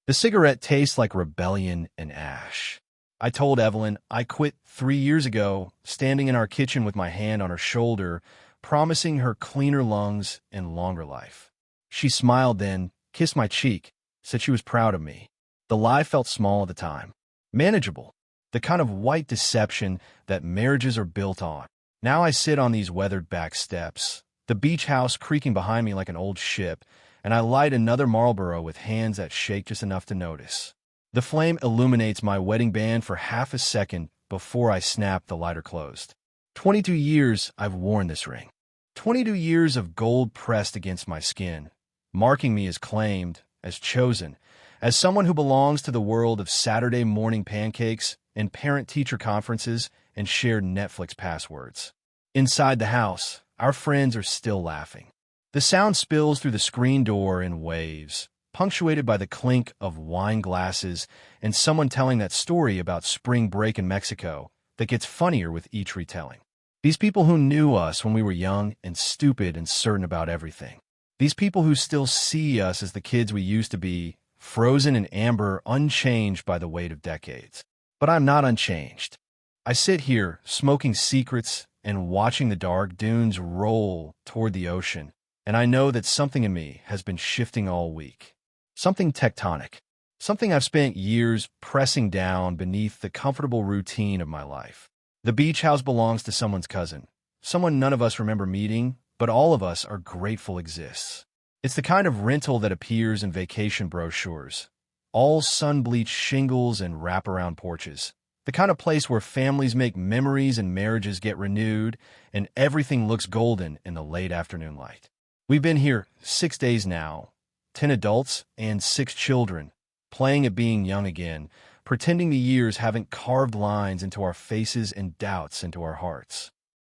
The cigarette tastes like rebellion and ash. I told Evelyn I quit 3 years ago, standing in our kitchen with my hand on her shoulder, promising her cleaner lungs and longer life. She smiled then, kissed my cheek, said she was proud of me. The lie felt small at the time. Manageable. The kind of white deception that marriages are built on. Now I sit on these weathered back steps, the beach house creaking behind me like an old ship, and I light another Marlboro with hands that shake just enough to notice. The flame illuminates my wedding band for half a second before I snap the lighter closed. 22 years I've worn this ring. 22 years of gold pressed against my skin, marking me as claimed, as chosen, as someone who belongs to the world of Saturday morning pancakes and parent-teacher conferences and shared Netflix passwords. Inside the house, our friends are still laughing. The sound spills through the screen door in waves, punctuated by the clink of wine glasses and someone telling that story about spring break in Mexico that gets funnier with each retelling. These people who knew us when we were young and stupid and certain about everything. These people who still see us as the kids we used to be, frozen in amber, unchanged by the weight of decades. But I'm not unchanged. I sit here, smoking secrets and watching the dark dunes roll toward the ocean, and I know that something in me has been shifting all week. Something tectonic. Something I've spent years pressing down beneath the comfortable routine of my life. The beach house belongs to someone's cousin, someone none of us remember meeting, but all of us are grateful exists. It's the kind of rental that appears in vacation brochures. All sun-bleached shingles and wraparound porches. The kind of place where families make memories and marriages get renewed, and everything looks golden in the late afternoon light. We've been here 6 days now, 10 adults and 6 children, playing at being young again, pretending the years haven't carved lines into our faces and doubts into our hearts.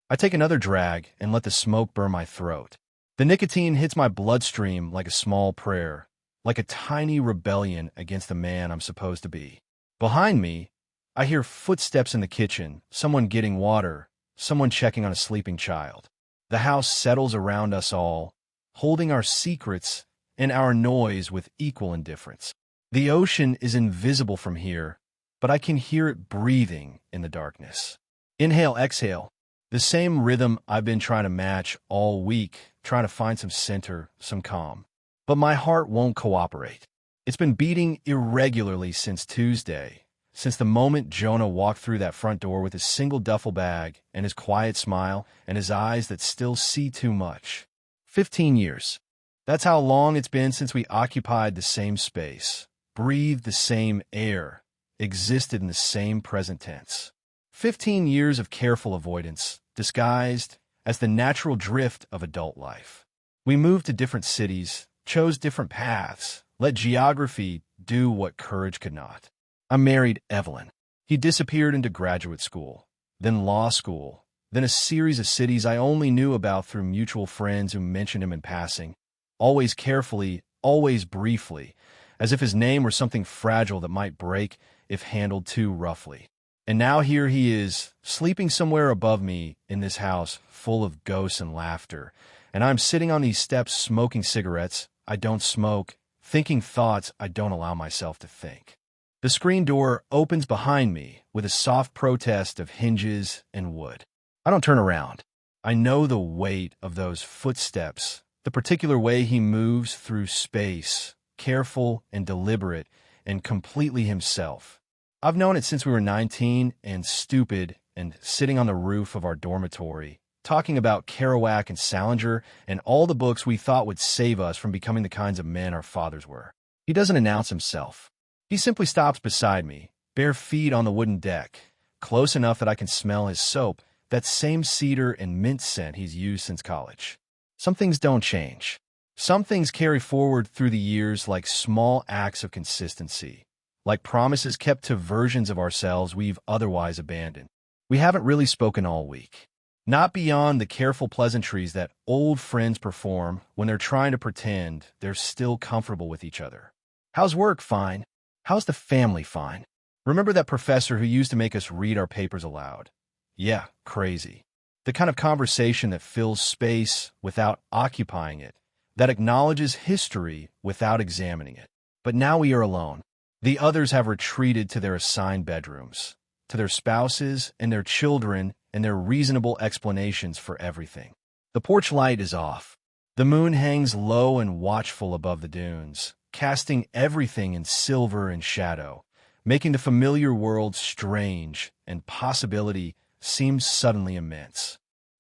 I take another drag and let the smoke burn my throat. The nicotine hits my bloodstream like a small prayer, like a tiny rebellion against the man I'm supposed to be. Behind me, I hear footsteps in the kitchen, someone getting water, someone checking on a sleeping child. The house settles around us all, holding our secrets and our noise with equal indifference. The ocean is invisible from here, but I can hear it breathing in the darkness. Inhale, exhale. The same rhythm I've been trying to match all week, trying to find some center, some calm. But my heart won't cooperate. It's been beating irregularly since Tuesday, since the moment Jonah walked through that front door with his single duffel bag and his quiet smile and his eyes that still see too much. 15 years. That's how long it's been since we occupied the same space, breathed the same air, existed in the same present tense. 15 years of careful avoidance, disguised as the natural drift of adult life. We moved to different cities, chose different paths, let geography do what courage could not. I married Evelyn. He disappeared into graduate school, then law school, then a series of cities I only knew about through mutual friends who mentioned him in passing, always carefully, always briefly, as if his name were something fragile that might break if handled too roughly. And now here he is, sleeping somewhere above me in this house full of ghosts and laughter, and I'm sitting on these steps smoking cigarettes I don't smoke, thinking thoughts I don't allow myself to think. The screen door opens behind me with a soft protest of hinges and wood. I don't turn around. I know the weight of those footsteps, the particular way he moves through space, careful and deliberate and completely himself. I've known it since we were 19 and stupid and sitting on the roof of our dormitory, talking about Kerouac and Salinger and all the books we thought would save us from becoming the kinds of men our fathers were. He doesn't announce himself. He simply stops beside me, bare feet on the wooden deck, close enough that I can smell his soap, that same cedar and mint scent he's used since college. Some things don't change. Some things carry forward through the years like small acts of consistency, like promises kept to versions of ourselves we've otherwise abandoned. We haven't really spoken all week. Not beyond the careful pleasantries that old friends perform when they're trying to pretend they're still comfortable with each other. How's work? Fine. How's the family? Fine. Remember that professor who used to make us read our papers aloud? Yeah, crazy. The kind of conversation that fills space without occupying it, that acknowledges history without examining it. But now we are alone. The others have retreated to their assigned bedrooms, to their spouses and their children and their reasonable explanations for everything. The porch light is off. The moon hangs low and watchful above the dunes, casting everything in silver and shadow, making the familiar world strange and possibility seems suddenly immense.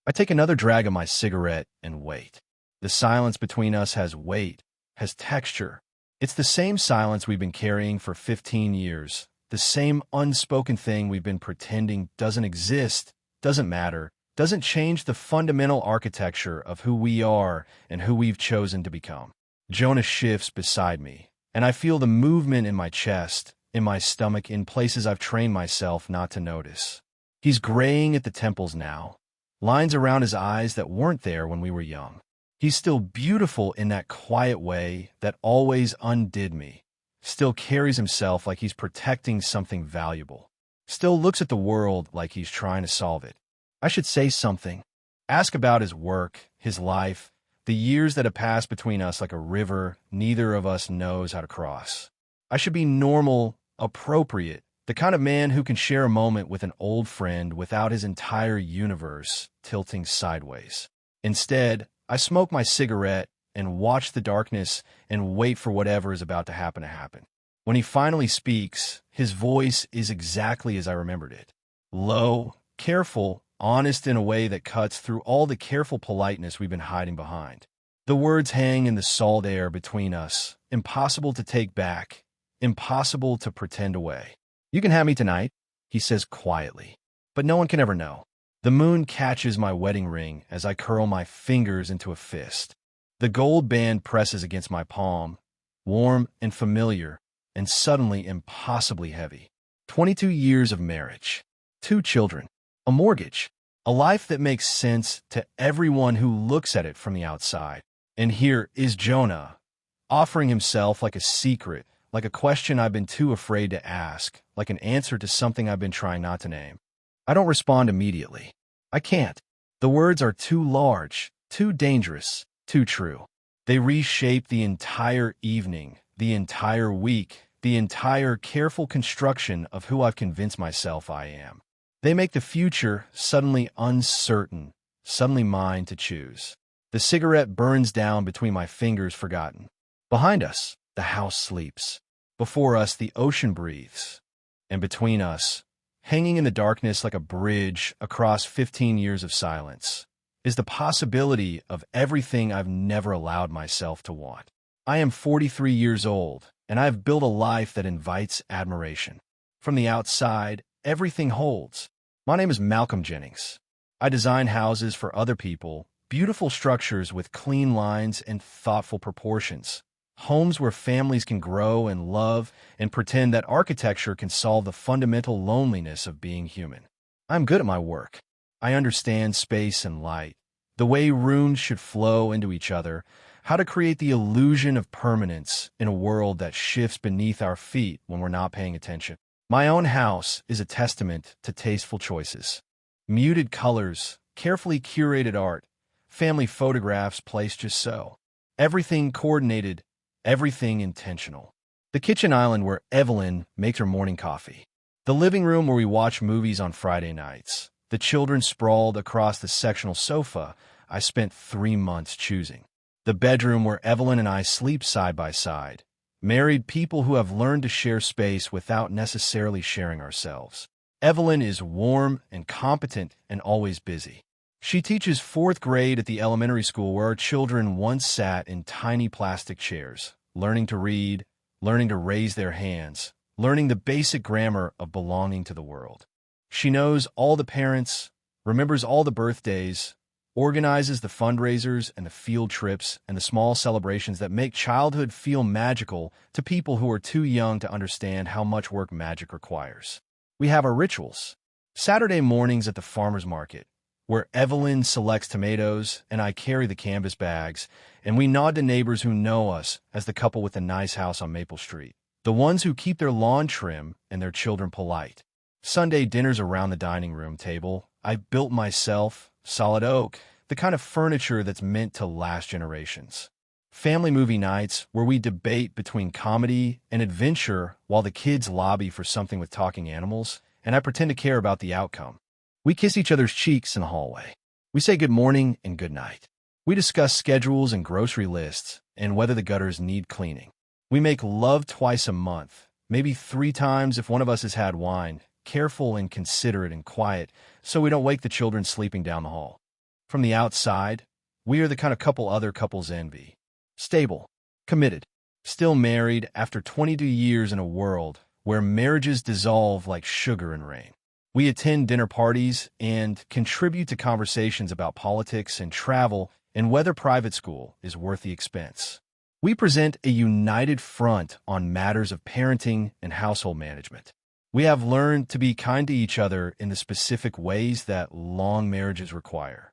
I take another drag of my cigarette and wait. The silence between us has weight, has texture. It's the same silence we've been carrying for 15 years, the same unspoken thing we've been pretending doesn't exist, doesn't matter, doesn't change the fundamental architecture of who we are and who we've chosen to become. Jonah shifts beside me, and I feel the movement in my chest, in my stomach, in places I've trained myself not to notice. He's graying at the temples now, lines around his eyes that weren't there when we were young. He's still beautiful in that quiet way that always undid me, still carries himself like he's protecting something valuable, still looks at the world like he's trying to solve it. I should say something, ask about his work, his life, the years that have passed between us like a river neither of us knows how to cross. I should be normal, appropriate, the kind of man who can share a moment with an old friend without his entire universe tilting sideways. Instead, I smoke my cigarette and watch the darkness and wait for whatever is about to happen. When he finally speaks, his voice is exactly as I remembered it. Low, careful, honest in a way that cuts through all the careful politeness we've been hiding behind. The words hang in the salt air between us, impossible to take back, impossible to pretend away. "You can have me tonight," he says quietly, "but no one can ever know." The moon catches my wedding ring as I curl my fingers into a fist. The gold band presses against my palm, warm and familiar, and suddenly impossibly heavy. 22 years of marriage, 2 children, a mortgage, a life that makes sense to everyone who looks at it from the outside. And here is Jonah, offering himself like a secret, like a question I've been too afraid to ask, like an answer to something I've been trying not to name. I don't respond immediately. I can't. The words are too large, too dangerous, too true. They reshape the entire evening, the entire week, the entire careful construction of who I've convinced myself I am. They make the future suddenly uncertain, suddenly mine to choose. The cigarette burns down between my fingers, forgotten. Behind us, the house sleeps. Before us, the ocean breathes. And between us, hanging in the darkness like a bridge across 15 years of silence, is the possibility of everything I've never allowed myself to want. I am 43 years old, and I've built a life that invites admiration. From the outside, everything holds. My name is Malcolm Jennings. I design houses for other people, beautiful structures with clean lines and thoughtful proportions. Homes where families can grow and love and pretend that architecture can solve the fundamental loneliness of being human. I'm good at my work. I understand space and light, the way rooms should flow into each other, how to create the illusion of permanence in a world that shifts beneath our feet when we're not paying attention. My own house is a testament to tasteful choices. Muted colors, carefully curated art, family photographs placed just so. Everything coordinated, everything intentional. The kitchen island where Evelyn makes her morning coffee. The living room where we watch movies on Friday nights. The children sprawled across the sectional sofa I spent 3 months choosing. The bedroom where Evelyn and I sleep side by side. Married people who have learned to share space without necessarily sharing ourselves. Evelyn is warm and competent and always busy. She teaches 4th grade at the elementary school where our children once sat in tiny plastic chairs, learning to read, learning to raise their hands, learning the basic grammar of belonging to the world. She knows all the parents, remembers all the birthdays, organizes the fundraisers and the field trips and the small celebrations that make childhood feel magical to people who are too young to understand how much work magic requires. We have our rituals. Saturday mornings at the farmer's market, where Evelyn selects tomatoes and I carry the canvas bags, and we nod to neighbors who know us as the couple with the nice house on Maple Street, the ones who keep their lawn trim and their children polite. Sunday dinners around the dining room table, I built myself, solid oak, the kind of furniture that's meant to last generations. Family movie nights where we debate between comedy and adventure while the kids lobby for something with talking animals, and I pretend to care about the outcome. We kiss each other's cheeks in the hallway. We say good morning and good night. We discuss schedules and grocery lists and whether the gutters need cleaning. We make love twice a month, maybe 3 times if one of us has had wine, careful and considerate and quiet so we don't wake the children sleeping down the hall. From the outside, we are the kind of couple other couples envy. Stable, committed, still married after 22 years in a world where marriages dissolve like sugar in rain. We attend dinner parties and contribute to conversations about politics and travel and whether private school is worth the expense. We present a united front on matters of parenting and household management. We have learned to be kind to each other in the specific ways that long marriages require.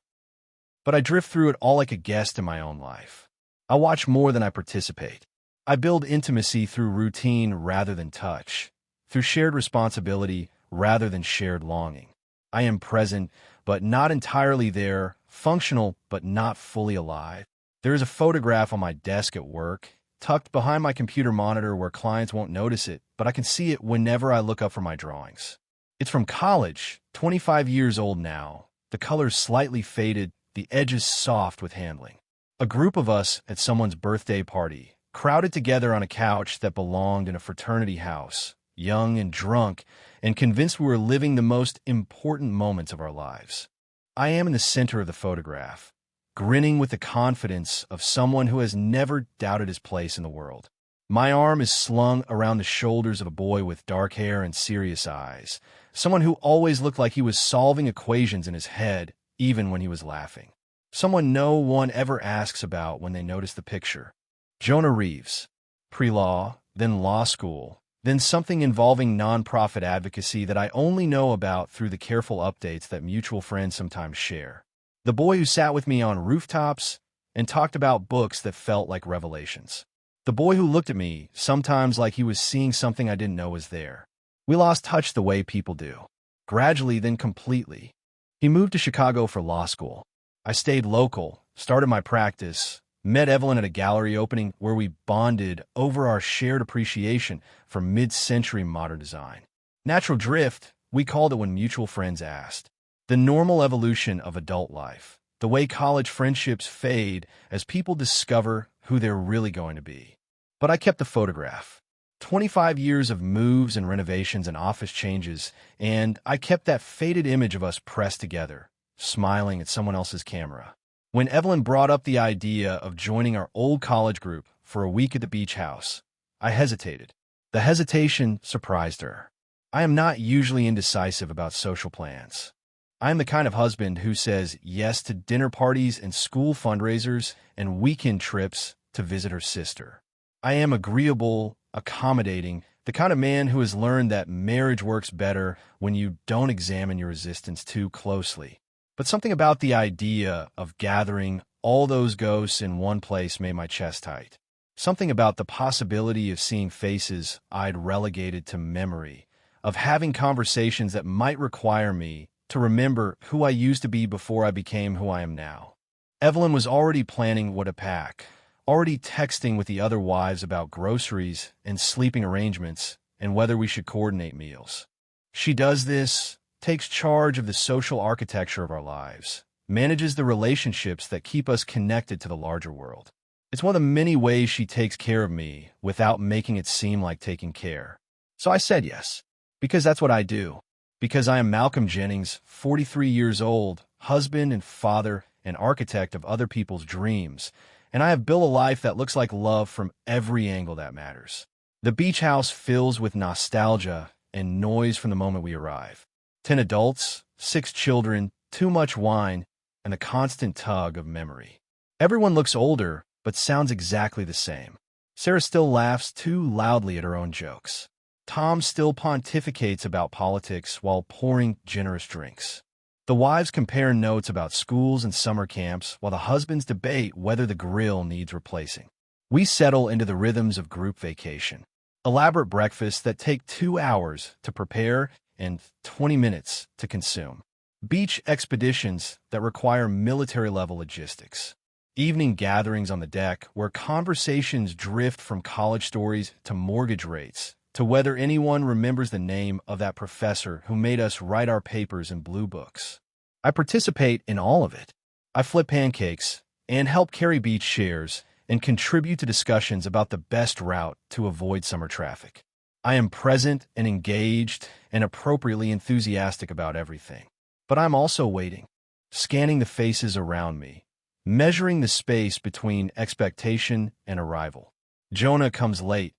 But I drift through it all like a guest in my own life. I watch more than I participate. I build intimacy through routine rather than touch, through shared responsibility rather than shared longing. I am present, but not entirely there, functional, but not fully alive. There is a photograph on my desk at work, tucked behind my computer monitor where clients won't notice it, but I can see it whenever I look up from my drawings. It's from college, 25 years old now. The color's slightly faded, the edges soft with handling. A group of us at someone's birthday party, crowded together on a couch that belonged in a fraternity house, young and drunk, and convinced we were living the most important moments of our lives. I am in the center of the photograph, grinning with the confidence of someone who has never doubted his place in the world. My arm is slung around the shoulders of a boy with dark hair and serious eyes, someone who always looked like he was solving equations in his head, even when he was laughing. Someone no one ever asks about when they notice the picture. Jonah Reeves, pre-law, then law school, then something involving nonprofit advocacy that I only know about through the careful updates that mutual friends sometimes share. The boy who sat with me on rooftops and talked about books that felt like revelations. The boy who looked at me, sometimes like he was seeing something I didn't know was there. We lost touch the way people do. Gradually, then completely. He moved to Chicago for law school. I stayed local, started my practice, met Evelyn at a gallery opening where we bonded over our shared appreciation for mid-century modern design. Natural drift, we called it when mutual friends asked. The normal evolution of adult life, the way college friendships fade as people discover who they're really going to be. But I kept the photograph. 25 years of moves and renovations and office changes, and I kept that faded image of us pressed together, smiling at someone else's camera. When Evelyn brought up the idea of joining our old college group for a week at the beach house, I hesitated. The hesitation surprised her. I am not usually indecisive about social plans. I am the kind of husband who says yes to dinner parties and school fundraisers and weekend trips to visit her sister. I am agreeable, accommodating, the kind of man who has learned that marriage works better when you don't examine your resistance too closely. But something about the idea of gathering all those ghosts in one place made my chest tight. Something about the possibility of seeing faces I'd relegated to memory, of having conversations that might require me to remember who I used to be before I became who I am now. Evelyn was already planning what to pack, already texting with the other wives about groceries and sleeping arrangements and whether we should coordinate meals. She does this, takes charge of the social architecture of our lives, manages the relationships that keep us connected to the larger world. It's one of the many ways she takes care of me without making it seem like taking care. So I said yes, because that's what I do. Because I am Malcolm Jennings, 43 years old, husband and father and architect of other people's dreams, and I have built a life that looks like love from every angle that matters. The beach house fills with nostalgia and noise from the moment we arrive. 10 adults, 6 children, too much wine, and the constant tug of memory. Everyone looks older, but sounds exactly the same. Sarah still laughs too loudly at her own jokes. Tom still pontificates about politics while pouring generous drinks. The wives compare notes about schools and summer camps while the husbands debate whether the grill needs replacing. We settle into the rhythms of group vacation. Elaborate breakfasts that take 2 hours to prepare and 20 minutes to consume. Beach expeditions that require military-level logistics. evening gatherings on the deck where conversations drift from college stories to mortgage rates, to whether anyone remembers the name of that professor who made us write our papers in blue books. I participate in all of it. I flip pancakes and help carry beach chairs and contribute to discussions about the best route to avoid summer traffic. I am present and engaged and appropriately enthusiastic about everything. But I'm also waiting, scanning the faces around me, measuring the space between expectation and arrival. Jonah comes late.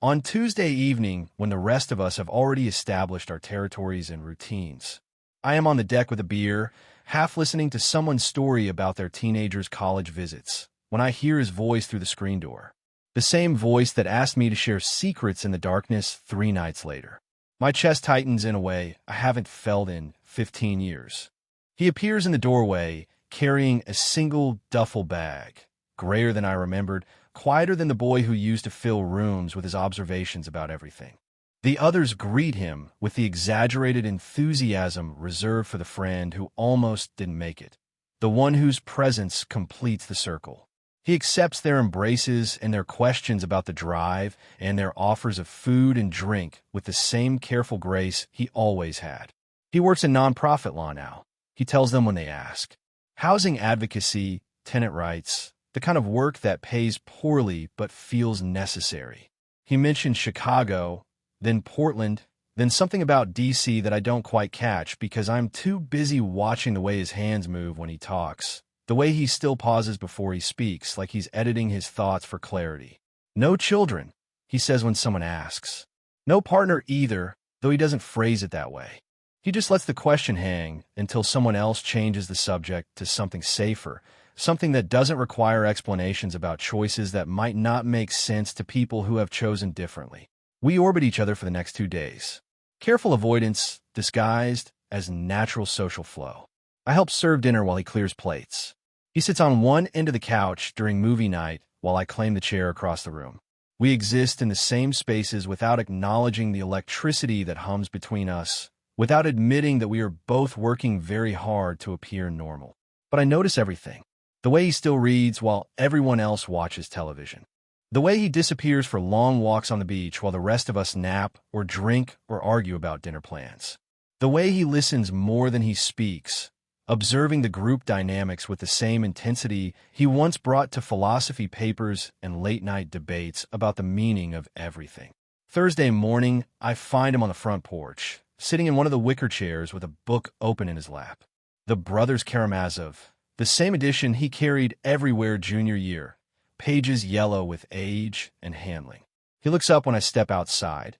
On Tuesday evening, when the rest of us have already established our territories and routines, I am on the deck with a beer, half listening to someone's story about their teenager's college visits, when I hear his voice through the screen door. The same voice that asked me to share secrets in the darkness 3 nights later. My chest tightens in a way I haven't felt in 15 years. He appears in the doorway, carrying a single duffel bag, grayer than I remembered, quieter than the boy who used to fill rooms with his observations about everything. The others greet him with the exaggerated enthusiasm reserved for the friend who almost didn't make it, the one whose presence completes the circle. He accepts their embraces and their questions about the drive and their offers of food and drink with the same careful grace he always had. He works in nonprofit law now. He tells them when they ask. Housing advocacy, tenant rights, the kind of work that pays poorly but feels necessary. He mentioned Chicago, then Portland, then something about D.C. that I don't quite catch because I'm too busy watching the way his hands move when he talks. The way he still pauses before he speaks, like he's editing his thoughts for clarity. No children, he says when someone asks. No partner either, though he doesn't phrase it that way. He just lets the question hang until someone else changes the subject to something safer, something that doesn't require explanations about choices that might not make sense to people who have chosen differently. We orbit each other for the next 2 days. Careful avoidance, disguised as natural social flow. I help serve dinner while he clears plates. He sits on one end of the couch during movie night while I claim the chair across the room. We exist in the same spaces without acknowledging the electricity that hums between us, without admitting that we are both working very hard to appear normal. But I notice everything. The way he still reads while everyone else watches television. The way he disappears for long walks on the beach while the rest of us nap or drink or argue about dinner plans. The way he listens more than he speaks, observing the group dynamics with the same intensity he once brought to philosophy papers and late-night debates about the meaning of everything. Thursday morning, I find him on the front porch, sitting in one of the wicker chairs with a book open in his lap. The Brothers Karamazov, the same edition he carried everywhere junior year, pages yellow with age and handling. He looks up when I step outside,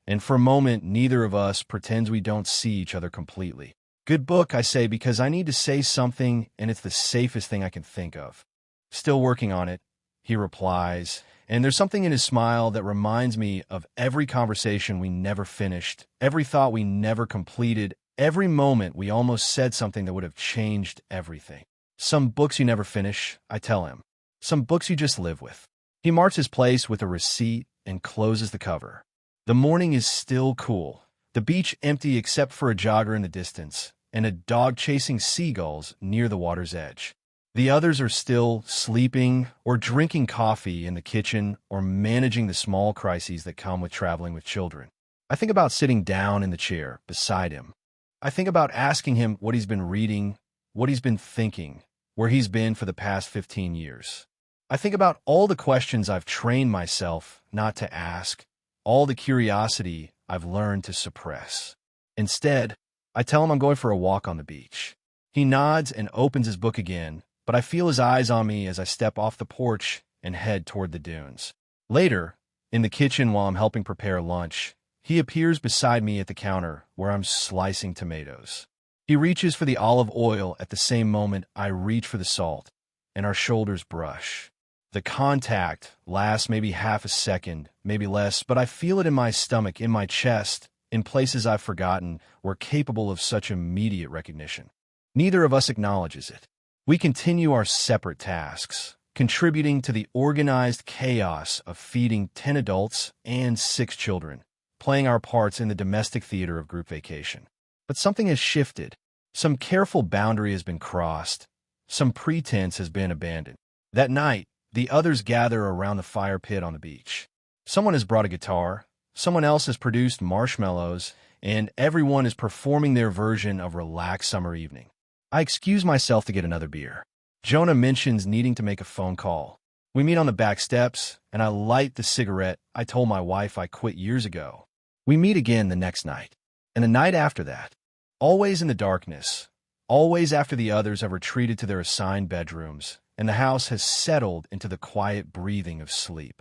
and for a moment, neither of us pretends we don't see each other completely. Good book, I say, because I need to say something, and it's the safest thing I can think of. Still working on it, he replies, and there's something in his smile that reminds me of every conversation we never finished, every thought we never completed, every moment we almost said something that would have changed everything. Some books you never finish, I tell him. Some books you just live with. He marks his place with a receipt and closes the cover. The morning is still cool, the beach empty except for a jogger in the distance, and a dog chasing seagulls near the water's edge. The others are still sleeping or drinking coffee in the kitchen or managing the small crises that come with traveling with children. I think about sitting down in the chair beside him. I think about asking him what he's been reading, what he's been thinking, where he's been for the past 15 years. I think about all the questions I've trained myself not to ask, all the curiosity I've learned to suppress. Instead, I tell him I'm going for a walk on the beach. He nods and opens his book again, but I feel his eyes on me as I step off the porch and head toward the dunes. Later, in the kitchen while I'm helping prepare lunch, he appears beside me at the counter where I'm slicing tomatoes. He reaches for the olive oil at the same moment I reach for the salt, and our shoulders brush. The contact lasts maybe half a second, maybe less, but I feel it in my stomach, in my chest, in places I've forgotten were capable of such immediate recognition. Neither of us acknowledges it. We continue our separate tasks, contributing to the organized chaos of feeding 10 adults and 6 children, playing our parts in the domestic theater of group vacation. But something has shifted. Some careful boundary has been crossed. Some pretense has been abandoned. That night, the others gather around the fire pit on the beach. Someone has brought a guitar, someone else has produced marshmallows, and everyone is performing their version of relaxed summer evening. I excuse myself to get another beer. Jonah mentions needing to make a phone call. We meet on the back steps, and I light the cigarette I told my wife I quit years ago. We meet again the next night, and the night after that. Always in the darkness, always after the others have retreated to their assigned bedrooms, and the house has settled into the quiet breathing of sleep.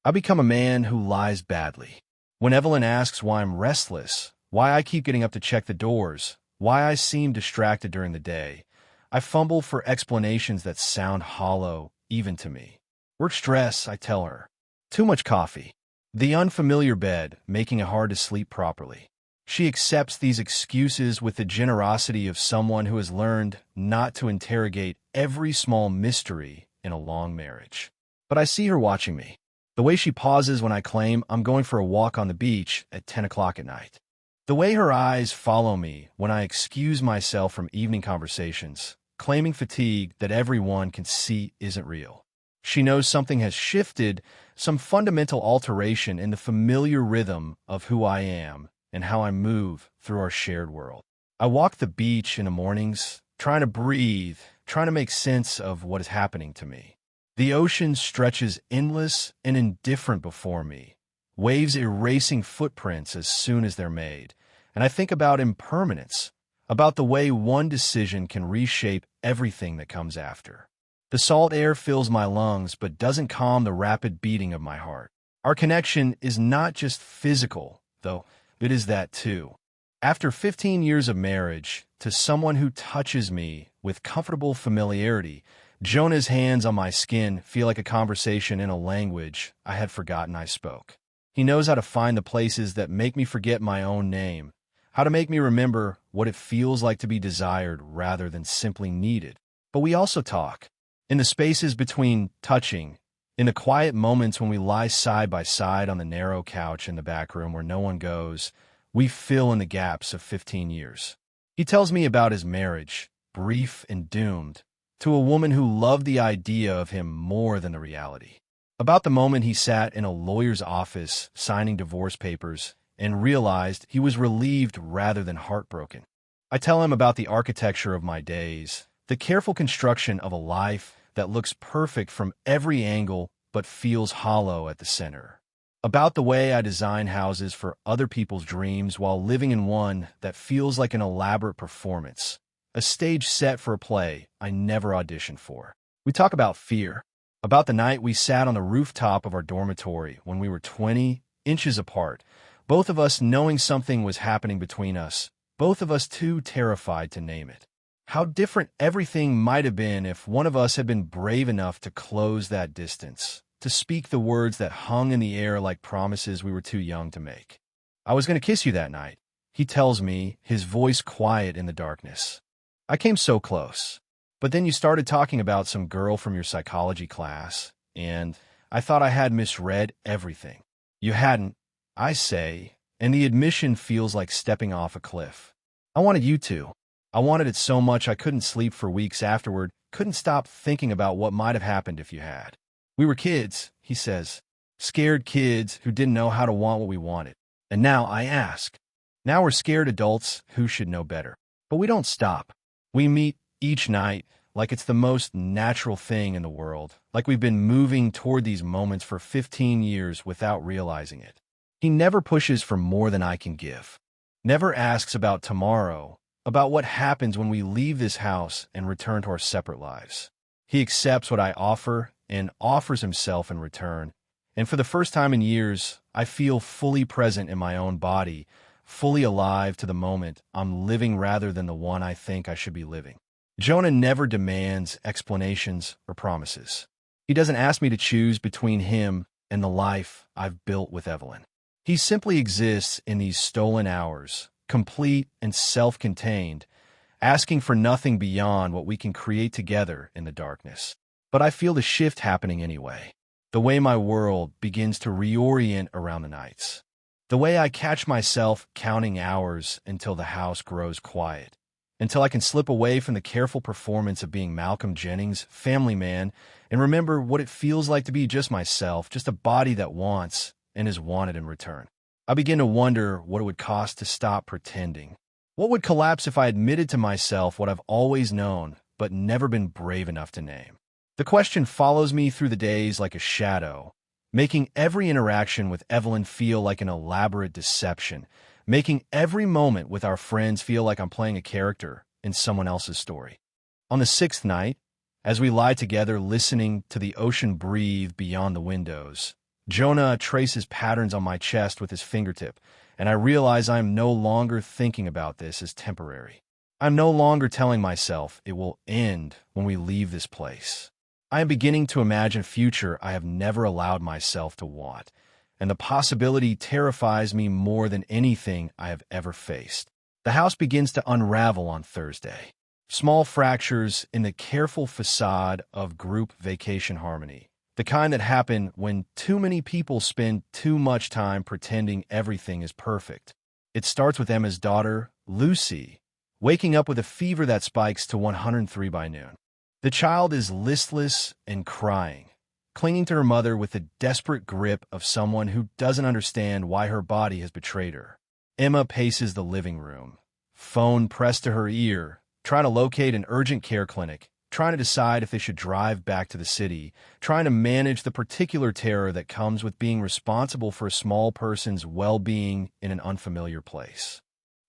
I become a man who lies badly. When Evelyn asks why I'm restless, why I keep getting up to check the doors, why I seem distracted during the day, I fumble for explanations that sound hollow, even to me. Work stress, I tell her. Too much coffee. The unfamiliar bed, making it hard to sleep properly. She accepts these excuses with the generosity of someone who has learned not to interrogate every small mystery in a long marriage. But I see her watching me. The way she pauses when I claim I'm going for a walk on the beach at 10 o'clock at night. The way her eyes follow me when I excuse myself from evening conversations, claiming fatigue that everyone can see isn't real. She knows something has shifted, some fundamental alteration in the familiar rhythm of who I am and how I move through our shared world. I walk the beach in the mornings, trying to breathe, trying to make sense of what is happening to me. The ocean stretches endless and indifferent before me, waves erasing footprints as soon as they're made. And I think about impermanence, about the way one decision can reshape everything that comes after. The salt air fills my lungs but doesn't calm the rapid beating of my heart. Our connection is not just physical, though it is that too. After 15 years of marriage, to someone who touches me with comfortable familiarity, Jonah's hands on my skin feel like a conversation in a language I had forgotten I spoke. He knows how to find the places that make me forget my own name, how to make me remember what it feels like to be desired rather than simply needed. But we also talk. In the spaces between touching, in the quiet moments when we lie side by side on the narrow couch in the back room where no one goes, we fill in the gaps of 15 years. He tells me about his marriage, brief and doomed, to a woman who loved the idea of him more than the reality. About the moment he sat in a lawyer's office signing divorce papers and realized he was relieved rather than heartbroken. I tell him about the architecture of my days, the careful construction of a life that looks perfect from every angle but feels hollow at the center. About the way I design houses for other people's dreams while living in one that feels like an elaborate performance, a stage set for a play I never auditioned for. We talk about fear, about the night we sat on the rooftop of our dormitory when we were 20 inches apart, both of us knowing something was happening between us, both of us too terrified to name it. How different everything might have been if one of us had been brave enough to close that distance, to speak the words that hung in the air like promises we were too young to make. I was going to kiss you that night, he tells me, his voice quiet in the darkness. I came so close. But then you started talking about some girl from your psychology class, and I thought I had misread everything. You hadn't, I say, and the admission feels like stepping off a cliff. I wanted you to. I wanted it so much I couldn't sleep for weeks afterward, couldn't stop thinking about what might have happened if you had. We were kids, he says, scared kids who didn't know how to want what we wanted. And now I ask. Now we're scared adults who should know better. But we don't stop. We meet each night like it's the most natural thing in the world, like we've been moving toward these moments for 15 years without realizing it. He never pushes for more than I can give. Never asks about tomorrow, about what happens when we leave this house and return to our separate lives. He accepts what I offer and offers himself in return. And for the first time in years, I feel fully present in my own body, fully alive to the moment I'm living rather than the one I think I should be living. Jonah never demands explanations or promises. He doesn't ask me to choose between him and the life I've built with Evelyn. He simply exists in these stolen hours, complete and self-contained, asking for nothing beyond what we can create together in the darkness. But I feel the shift happening anyway. The way my world begins to reorient around the nights. The way I catch myself counting hours until the house grows quiet. until I can slip away from the careful performance of being Malcolm Jennings, family man, and remember what it feels like to be just myself, just a body that wants and is wanted in return. I begin to wonder what it would cost to stop pretending. What would collapse if I admitted to myself what I've always known, but never been brave enough to name? The question follows me through the days like a shadow, making every interaction with Evelyn feel like an elaborate deception, making every moment with our friends feel like I'm playing a character in someone else's story. On the sixth night, as we lie together listening to the ocean breathe beyond the windows, Jonah traces patterns on my chest with his fingertip, and I realize I am no longer thinking about this as temporary. I'm no longer telling myself it will end when we leave this place. I am beginning to imagine a future I have never allowed myself to want, and the possibility terrifies me more than anything I have ever faced. The house begins to unravel on Thursday. Small fractures in the careful facade of group vacation harmony. The kind that happen when too many people spend too much time pretending everything is perfect. It starts with Emma's daughter, Lucy, waking up with a fever that spikes to 103 by noon. The child is listless and crying, clinging to her mother with the desperate grip of someone who doesn't understand why her body has betrayed her. Emma paces the living room, phone pressed to her ear, trying to locate an urgent care clinic, trying to decide if they should drive back to the city, trying to manage the particular terror that comes with being responsible for a small person's well-being in an unfamiliar place.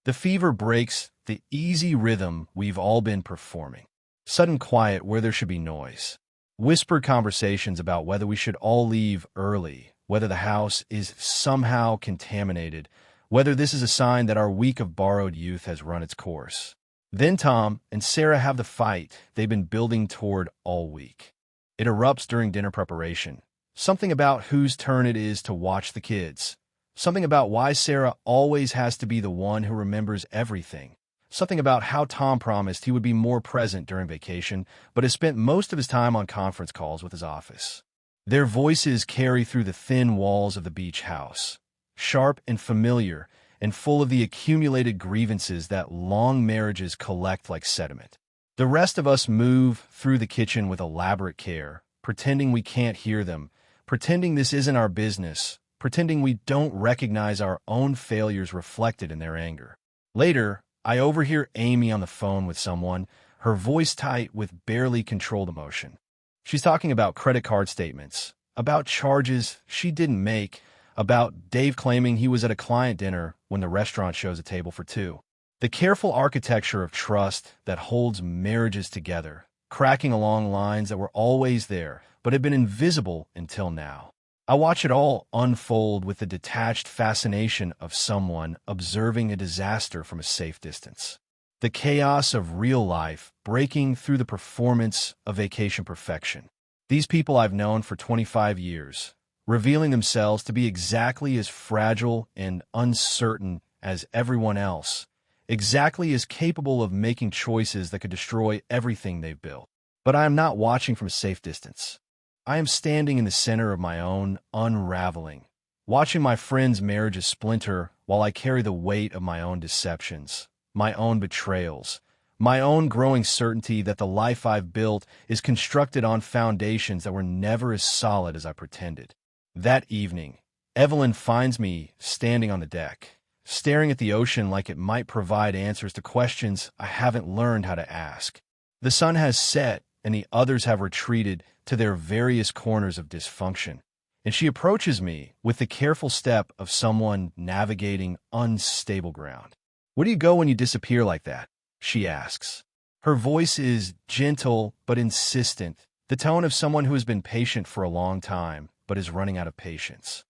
The fever breaks the easy rhythm we've all been performing. Sudden quiet where there should be noise. Whispered conversations about whether we should all leave early, whether the house is somehow contaminated, whether this is a sign that our week of borrowed youth has run its course. Then Tom and Sarah have the fight they've been building toward all week. It erupts during dinner preparation. Something about whose turn it is to watch the kids. Something about why Sarah always has to be the one who remembers everything. Something about how Tom promised he would be more present during vacation, but has spent most of his time on conference calls with his office. Their voices carry through the thin walls of the beach house, sharp and familiar, and full of the accumulated grievances that long marriages collect like sediment. The rest of us move through the kitchen with elaborate care, pretending we can't hear them, pretending this isn't our business, pretending we don't recognize our own failures reflected in their anger. Later, I overhear Amy on the phone with someone, her voice tight with barely controlled emotion. She's talking about credit card statements, about charges she didn't make, about Dave claiming he was at a client dinner when the restaurant shows a table for two. The careful architecture of trust that holds marriages together, cracking along lines that were always there, but had been invisible until now. I watch it all unfold with the detached fascination of someone observing a disaster from a safe distance. The chaos of real life breaking through the performance of vacation perfection. These people I've known for 25 years, revealing themselves to be exactly as fragile and uncertain as everyone else, exactly as capable of making choices that could destroy everything they've built. But I am not watching from a safe distance. I am standing in the center of my own unraveling, watching my friends' marriages splinter while I carry the weight of my own deceptions, my own betrayals, my own growing certainty that the life I've built is constructed on foundations that were never as solid as I pretended. That evening, Evelyn finds me standing on the deck, staring at the ocean like it might provide answers to questions I haven't learned how to ask. The sun has set, and the others have retreated to their various corners of dysfunction, and she approaches me with the careful step of someone navigating unstable ground. "Where do you go when you disappear like that?" she asks. Her voice is gentle but insistent, the tone of someone who has been patient for a long time but is running out of patience.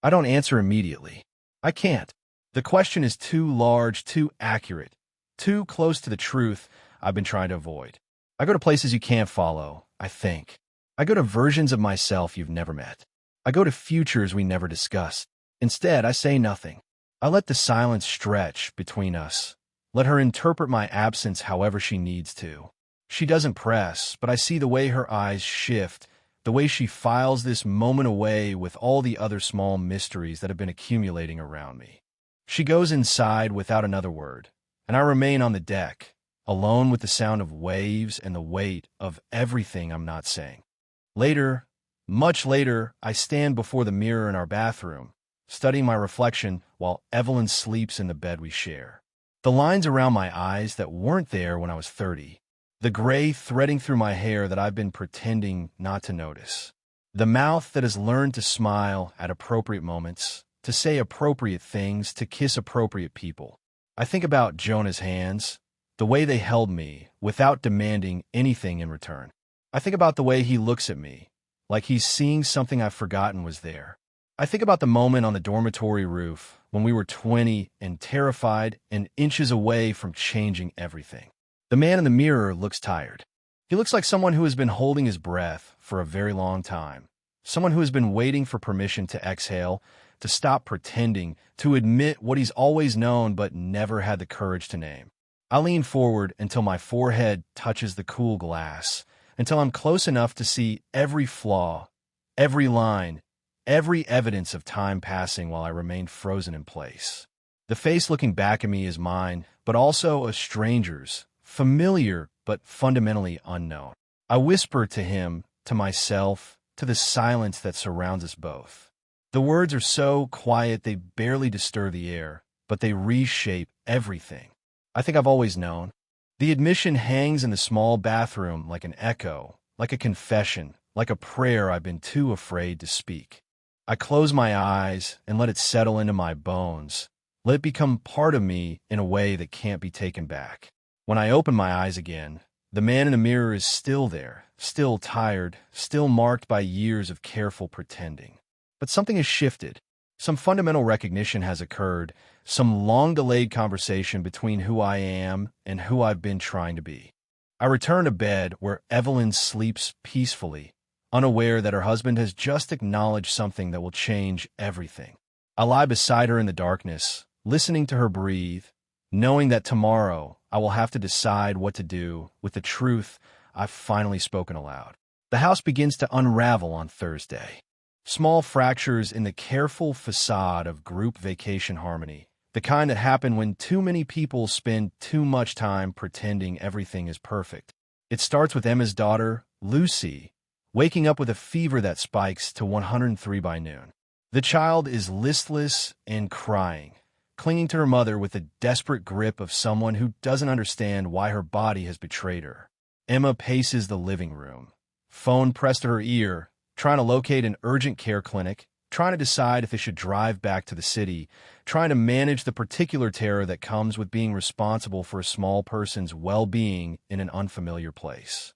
I don't answer immediately. I can't. The question is too large, too accurate, too close to the truth I've been trying to avoid. I go to places you can't follow, I think. I go to versions of myself you've never met. I go to futures we never discussed. Instead, I say nothing. I let the silence stretch between us. Let her interpret my absence however she needs to. She doesn't press, but I see the way her eyes shift, the way she files this moment away with all the other small mysteries that have been accumulating around me. She goes inside without another word, and I remain on the deck, alone with the sound of waves and the weight of everything I'm not saying. Later, much later, I stand before the mirror in our bathroom, studying my reflection while Evelyn sleeps in the bed we share. The lines around my eyes that weren't there when I was 30. The gray threading through my hair that I've been pretending not to notice. The mouth that has learned to smile at appropriate moments, to say appropriate things, to kiss appropriate people. I think about Jonah's hands, the way they held me without demanding anything in return. I think about the way he looks at me, like he's seeing something I've forgotten was there. I think about the moment on the dormitory roof when we were 20 and terrified and inches away from changing everything. The man in the mirror looks tired. He looks like someone who has been holding his breath for a very long time. Someone who has been waiting for permission to exhale, to stop pretending, to admit what he's always known but never had the courage to name. I lean forward until my forehead touches the cool glass, until I'm close enough to see every flaw, every line, every evidence of time passing while I remain frozen in place. The face looking back at me is mine, but also a stranger's, familiar but fundamentally unknown. I whisper to him, to myself, to the silence that surrounds us both. The words are so quiet they barely disturb the air, but they reshape everything. I think I've always known. The admission hangs in the small bathroom like an echo, like a confession, like a prayer I've been too afraid to speak. I close my eyes and let it settle into my bones, let it become part of me in a way that can't be taken back. When I open my eyes again, the man in the mirror is still there, still tired, still marked by years of careful pretending. But something has shifted. Some fundamental recognition has occurred, some long-delayed conversation between who I am and who I've been trying to be. I return to bed where Evelyn sleeps peacefully, unaware that her husband has just acknowledged something that will change everything. I lie beside her in the darkness, listening to her breathe, knowing that tomorrow I will have to decide what to do with the truth I've finally spoken aloud. The house begins to unravel on Thursday. Small fractures in the careful facade of group vacation harmony, the kind that happen when too many people spend too much time pretending everything is perfect. It starts with Emma's daughter, Lucy, waking up with a fever that spikes to 103 by noon. The child is listless and crying, clinging to her mother with the desperate grip of someone who doesn't understand why her body has betrayed her. Emma paces the living room, phone pressed to her ear, trying to locate an urgent care clinic, trying to decide if they should drive back to the city, trying to manage the particular terror that comes with being responsible for a small person's well-being in an unfamiliar place.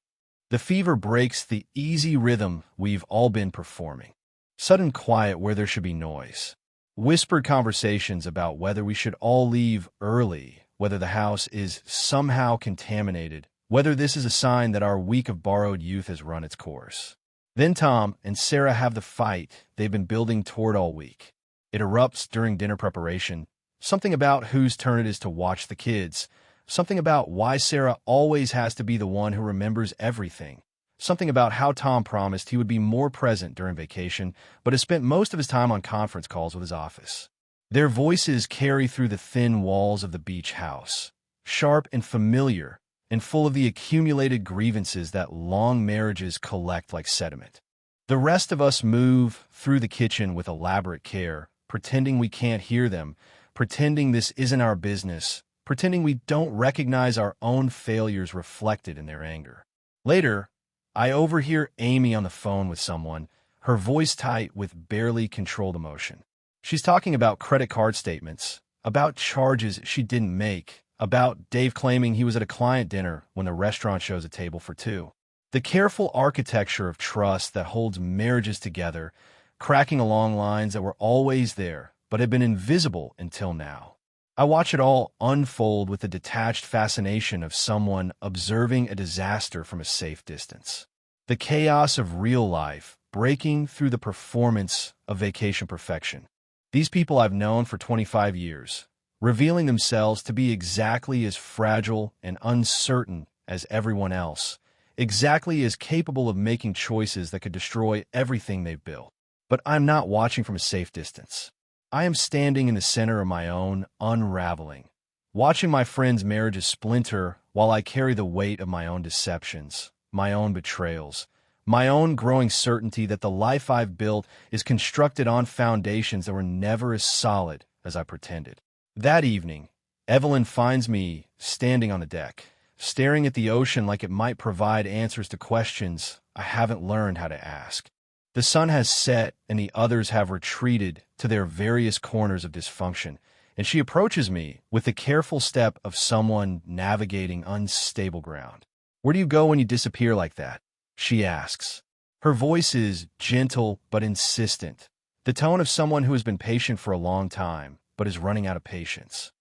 The fever breaks the easy rhythm we've all been performing. Sudden quiet where there should be noise. Whispered conversations about whether we should all leave early, whether the house is somehow contaminated, whether this is a sign that our week of borrowed youth has run its course. Then Tom and Sarah have the fight they've been building toward all week. It erupts during dinner preparation, something about whose turn it is to watch the kids, something about why Sarah always has to be the one who remembers everything, something about how Tom promised he would be more present during vacation, but has spent most of his time on conference calls with his office. Their voices carry through the thin walls of the beach house, sharp and familiar, and full of the accumulated grievances that long marriages collect like sediment. The rest of us move through the kitchen with elaborate care, pretending we can't hear them, pretending this isn't our business, pretending we don't recognize our own failures reflected in their anger. Later, I overhear Amy on the phone with someone, her voice tight with barely controlled emotion. She's talking about credit card statements, about charges she didn't make, about Dave claiming he was at a client dinner when the restaurant shows a table for two. The careful architecture of trust that holds marriages together, cracking along lines that were always there, but had been invisible until now. I watch it all unfold with the detached fascination of someone observing a disaster from a safe distance. The chaos of real life breaking through the performance of vacation perfection. These people I've known for 25 years, revealing themselves to be exactly as fragile and uncertain as everyone else, exactly as capable of making choices that could destroy everything they've built. But I'm not watching from a safe distance. I am standing in the center of my own unraveling, watching my friends' marriages splinter while I carry the weight of my own deceptions, my own betrayals, my own growing certainty that the life I've built is constructed on foundations that were never as solid as I pretended. That evening, Evelyn finds me standing on the deck, staring at the ocean like it might provide answers to questions I haven't learned how to ask. The sun has set and the others have retreated to their various corners of dysfunction, and she approaches me with the careful step of someone navigating unstable ground. "Where do you go when you disappear like that?" she asks. Her voice is gentle but insistent, the tone of someone who has been patient for a long time but is running out of patience.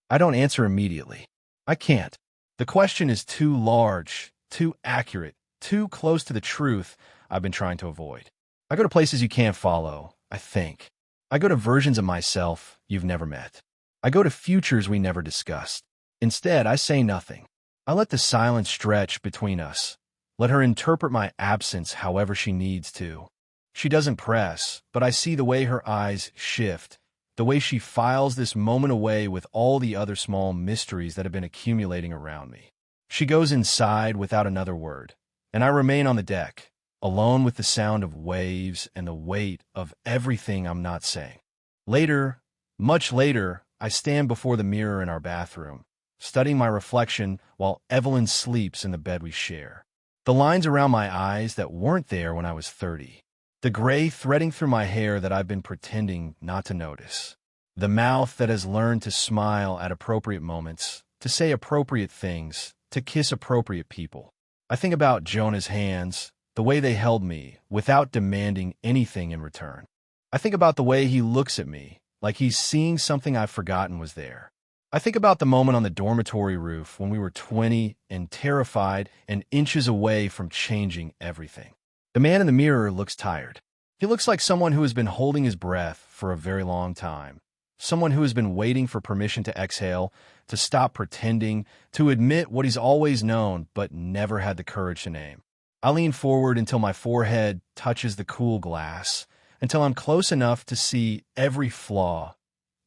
I don't answer immediately. I can't. The question is too large, too accurate, too close to the truth I've been trying to avoid. I go to places you can't follow, I think. I go to versions of myself you've never met. I go to futures we never discussed. Instead, I say nothing. I let the silence stretch between us. Let her interpret my absence however she needs to. She doesn't press, but I see the way her eyes shift, the way she files this moment away with all the other small mysteries that have been accumulating around me. She goes inside without another word, and I remain on the deck, alone with the sound of waves and the weight of everything I'm not saying. Later, much later, I stand before the mirror in our bathroom, studying my reflection while Evelyn sleeps in the bed we share. The lines around my eyes that weren't there when I was 30. The gray threading through my hair that I've been pretending not to notice. The mouth that has learned to smile at appropriate moments, to say appropriate things, to kiss appropriate people. I think about Jonah's hands, the way they held me, without demanding anything in return. I think about the way he looks at me, like he's seeing something I've forgotten was there. I think about the moment on the dormitory roof when we were 20 and terrified and inches away from changing everything. The man in the mirror looks tired. He looks like someone who has been holding his breath for a very long time. Someone who has been waiting for permission to exhale, to stop pretending, to admit what he's always known but never had the courage to name. I lean forward until my forehead touches the cool glass, until I'm close enough to see every flaw,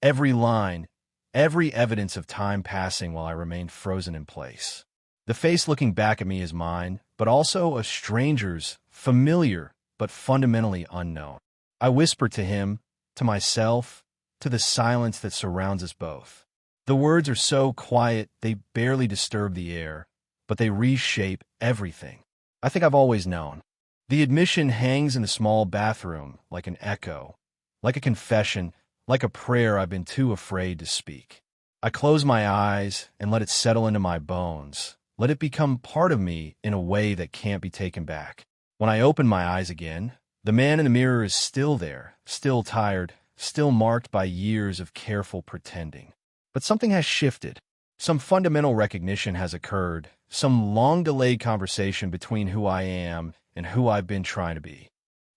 every line, every evidence of time passing while I remain frozen in place. The face looking back at me is mine, but also a stranger's, familiar, but fundamentally unknown. I whisper to him, to myself, to the silence that surrounds us both. The words are so quiet they barely disturb the air, but they reshape everything. I think I've always known. The admission hangs in the small bathroom like an echo, like a confession, like a prayer I've been too afraid to speak. I close my eyes and let it settle into my bones, let it become part of me in a way that can't be taken back. When I open my eyes again, the man in the mirror is still there, still tired, still marked by years of careful pretending. But something has shifted. Some fundamental recognition has occurred, some long-delayed conversation between who I am and who I've been trying to be.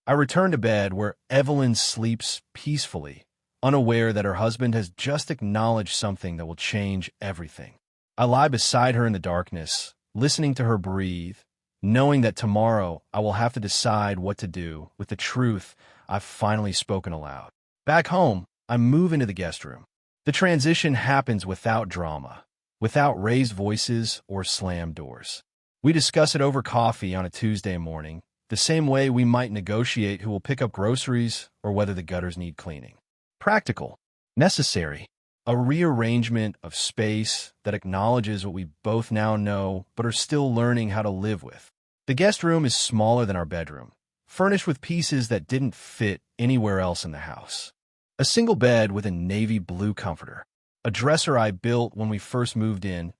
I return to bed where Evelyn sleeps peacefully, unaware that her husband has just acknowledged something that will change everything. I lie beside her in the darkness, listening to her breathe, knowing that tomorrow I will have to decide what to do with the truth I've finally spoken aloud. Back home, I move into the guest room. The transition happens without drama, without raised voices or slammed doors. We discuss it over coffee on a Tuesday morning, the same way we might negotiate who will pick up groceries or whether the gutters need cleaning. Practical, necessary, a rearrangement of space that acknowledges what we both now know but are still learning how to live with. The guest room is smaller than our bedroom, furnished with pieces that didn't fit anywhere else in the house. A single bed with a navy blue comforter, a dresser I built when we first moved in,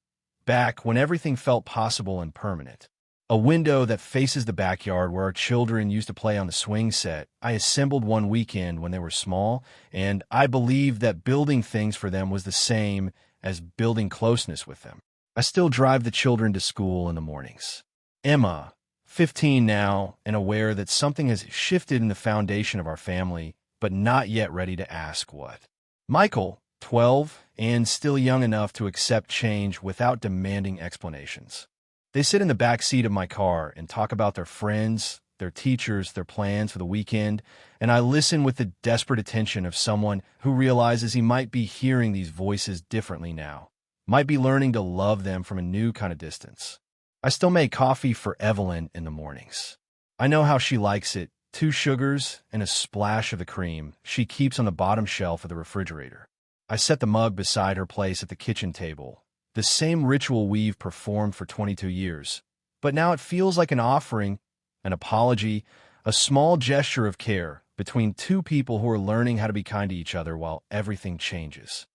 back when everything felt possible and permanent. A window that faces the backyard where our children used to play on the swing set I assembled one weekend when they were small, and I believed that building things for them was the same as building closeness with them. I still drive the children to school in the mornings. Emma, 15 now, and aware that something has shifted in the foundation of our family, but not yet ready to ask what. Michael, 12, and still young enough to accept change without demanding explanations. They sit in the back seat of my car and talk about their friends, their teachers, their plans for the weekend, and I listen with the desperate attention of someone who realizes he might be hearing these voices differently now, might be learning to love them from a new kind of distance. I still make coffee for Evelyn in the mornings. I know how she likes it, 2 sugars and a splash of the cream she keeps on the bottom shelf of the refrigerator. I set the mug beside her place at the kitchen table, the same ritual we've performed for 22 years. But now it feels like an offering, an apology, a small gesture of care between 2 people who are learning how to be kind to each other while everything changes.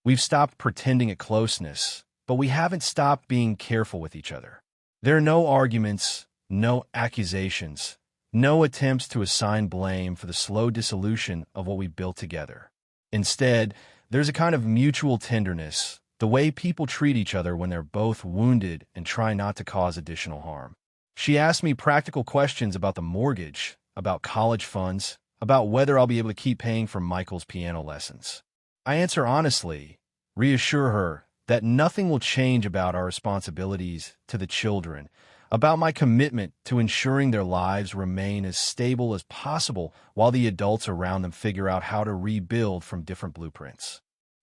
We've stopped pretending at closeness, but we haven't stopped being careful with each other. There are no arguments, no accusations, no attempts to assign blame for the slow dissolution of what we built together. Instead, there's a kind of mutual tenderness, the way people treat each other when they're both wounded and try not to cause additional harm. She asked me practical questions about the mortgage, about college funds, about whether I'll be able to keep paying for Michael's piano lessons. I answer honestly, reassure her that nothing will change about our responsibilities to the children, about my commitment to ensuring their lives remain as stable as possible while the adults around them figure out how to rebuild from different blueprints.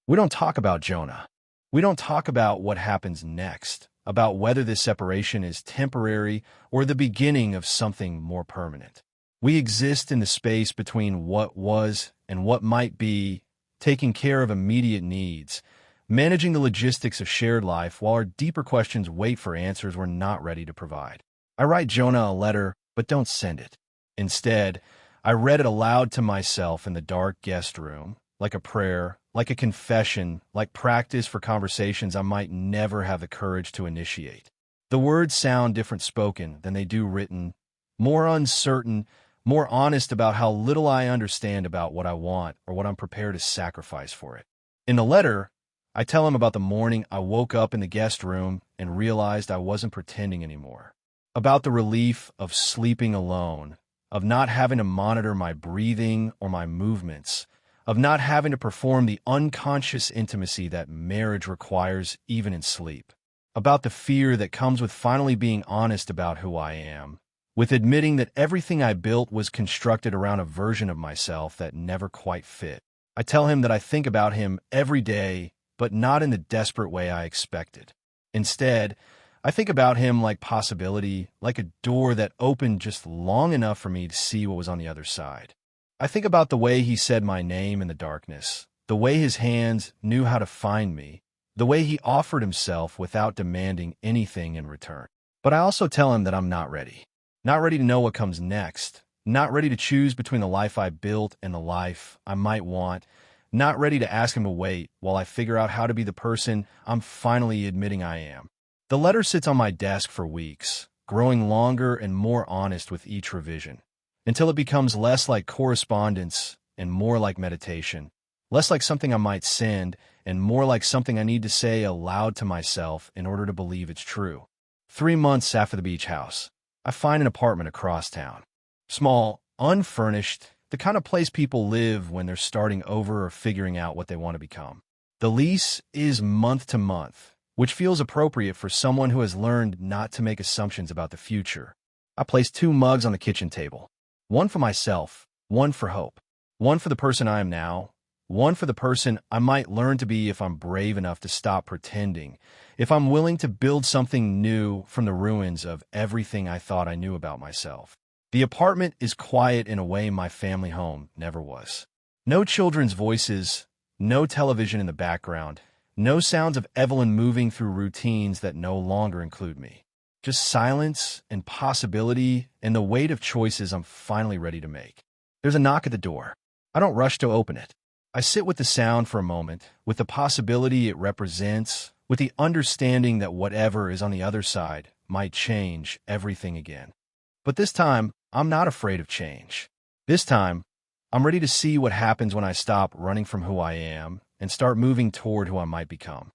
We don't talk about Jonah. We don't talk about what happens next, about whether this separation is temporary or the beginning of something more permanent. We exist in the space between what was and what might be, taking care of immediate needs, managing the logistics of shared life while our deeper questions wait for answers we're not ready to provide. I write Jonah a letter, but don't send it. Instead, I read it aloud to myself in the dark guest room, like a prayer, like a confession, like practice for conversations I might never have the courage to initiate. The words sound different spoken than they do written, more uncertain, more honest about how little I understand about what I want or what I'm prepared to sacrifice for it. In the letter, I tell him about the morning I woke up in the guest room and realized I wasn't pretending anymore. About the relief of sleeping alone, of not having to monitor my breathing or my movements, of not having to perform the unconscious intimacy that marriage requires even in sleep. About the fear that comes with finally being honest about who I am, with admitting that everything I built was constructed around a version of myself that never quite fit. I tell him that I think about him every day, but not in the desperate way I expected. Instead, I think about him like possibility, like a door that opened just long enough for me to see what was on the other side. I think about the way he said my name in the darkness, the way his hands knew how to find me, the way he offered himself without demanding anything in return. But I also tell him that I'm not ready. Not ready to know what comes next, not ready to choose between the life I built and the life I might want, not ready to ask him to wait while I figure out how to be the person I'm finally admitting I am. The letter sits on my desk for weeks, growing longer and more honest with each revision, until it becomes less like correspondence and more like meditation, less like something I might send and more like something I need to say aloud to myself in order to believe it's true. 3 months after the beach house, I find an apartment across town. Small, unfurnished, the kind of place people live when they're starting over or figuring out what they want to become. The lease is month to month, which feels appropriate for someone who has learned not to make assumptions about the future. I place 2 mugs on the kitchen table. One for myself, one for hope. One for the person I am now, one for the person I might learn to be if I'm brave enough to stop pretending, if I'm willing to build something new from the ruins of everything I thought I knew about myself. The apartment is quiet in a way my family home never was. No children's voices, no television in the background, no sounds of Evelyn moving through routines that no longer include me. Just silence and possibility and the weight of choices I'm finally ready to make. There's a knock at the door. I don't rush to open it. I sit with the sound for a moment, with the possibility it represents, with the understanding that whatever is on the other side might change everything again. But this time, I'm not afraid of change. This time, I'm ready to see what happens when I stop running from who I am and start moving toward who I might become.